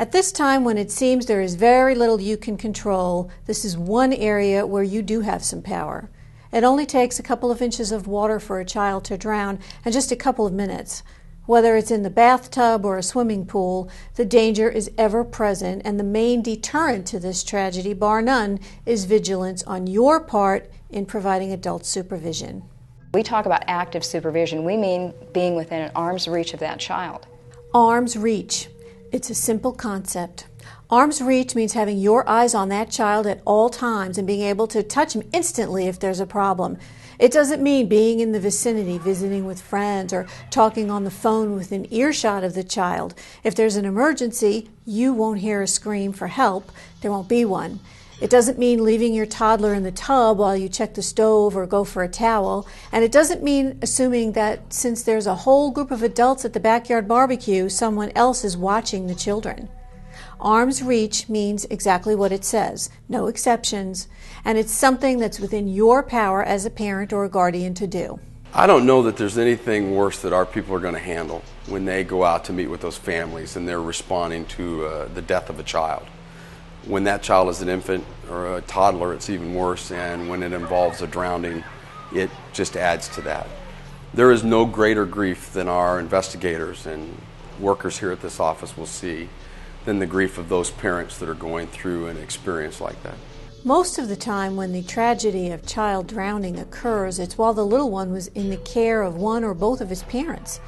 At this time, when it seems there is very little you can control, this is one area where you do have some power. It only takes a couple of inches of water for a child to drown, and just a couple of minutes. Whether it's in the bathtub or a swimming pool, the danger is ever present, and the main deterrent to this tragedy, bar none, is vigilance on your part in providing adult supervision. We talk about active supervision. We mean being within an arm's reach of that child. Arm's reach. It's a simple concept. Arm's reach means having your eyes on that child at all times and being able to touch him instantly if there's a problem. It doesn't mean being in the vicinity, visiting with friends, or talking on the phone within earshot of the child. If there's an emergency, you won't hear a scream for help. There won't be one. It doesn't mean leaving your toddler in the tub while you check the stove or go for a towel. And it doesn't mean assuming that since there's a whole group of adults at the backyard barbecue, someone else is watching the children. Arm's reach means exactly what it says, no exceptions, and it's something that's within your power as a parent or a guardian to do. I don't know that there's anything worse that our people are going to handle when they go out to meet with those families and they're responding to the death of a child. When that child is an infant or a toddler, it's even worse, and when it involves a drowning, it just adds to that. There is no greater grief than our investigators and workers here at this office will see than the grief of those parents that are going through an experience like that. Most of the time when the tragedy of child drowning occurs, it's while the little one was in the care of one or both of his parents.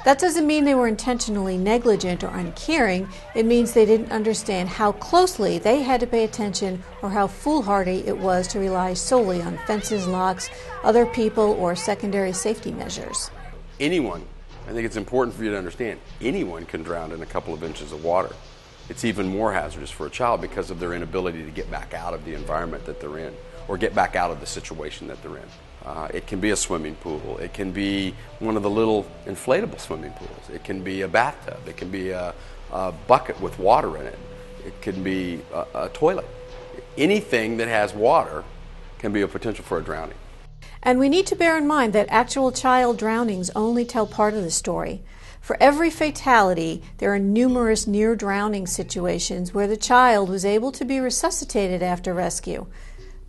That doesn't mean they were intentionally negligent or uncaring. It means they didn't understand how closely they had to pay attention or how foolhardy it was to rely solely on fences, locks, other people, or secondary safety measures. Anyone, I think it's important for you to understand, anyone can drown in a couple of inches of water. It's even more hazardous for a child because of their inability to get back out of the environment that they're in or get back out of the situation that they're in. It can be a swimming pool. It can be one of the little inflatable swimming pools. It can be a bathtub. It can be a bucket with water in it. It can be a toilet. Anything that has water can be a potential for a drowning. And we need to bear in mind that actual child drownings only tell part of the story. For every fatality, there are numerous near-drowning situations where the child was able to be resuscitated after rescue.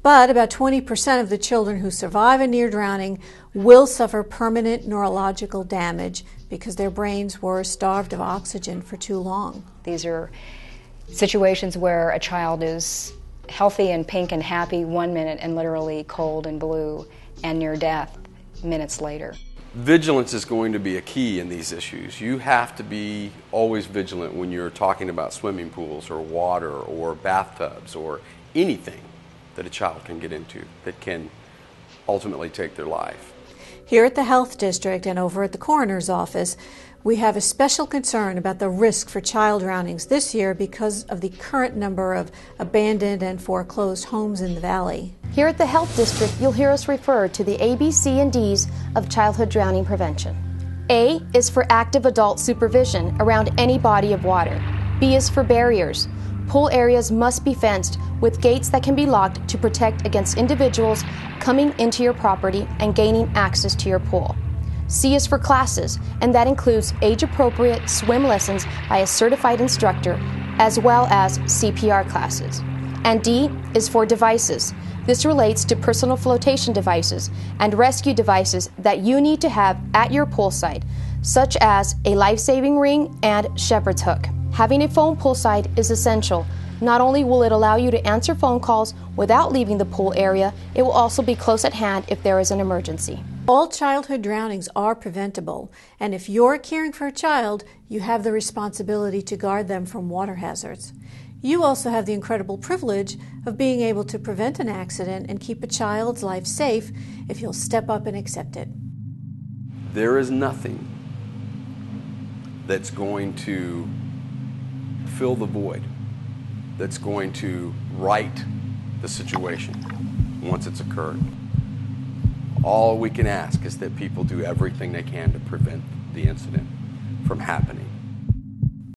But about 20% of the children who survive a near drowning will suffer permanent neurological damage because their brains were starved of oxygen for too long. These are situations where a child is healthy and pink and happy 1 minute and literally cold and blue and near death minutes later. Vigilance is going to be a key in these issues. You have to be always vigilant when you're talking about swimming pools or water or bathtubs or anything that a child can get into that can ultimately take their life. Here at the Health District and over at the Coroner's Office, we have a special concern about the risk for child drownings this year because of the current number of abandoned and foreclosed homes in the valley. Here at the Health District, you'll hear us refer to the A, B, C, and D's of childhood drowning prevention. A is for active adult supervision around any body of water. B is for barriers. Pool areas must be fenced with gates that can be locked to protect against individuals coming into your property and gaining access to your pool. C is for classes, and that includes age-appropriate swim lessons by a certified instructor, as well as CPR classes. And D is for devices. This relates to personal flotation devices and rescue devices that you need to have at your pool site, such as a life-saving ring and shepherd's hook. Having a phone poolside is essential. Not only will it allow you to answer phone calls without leaving the pool area, it will also be close at hand if there is an emergency. All childhood drownings are preventable, and if you're caring for a child, you have the responsibility to guard them from water hazards. You also have the incredible privilege of being able to prevent an accident and keep a child's life safe if you'll step up and accept it. There is nothing that's going to fill the void, that's going to right the situation once it's occurred. All we can ask is that people do everything they can to prevent the incident from happening.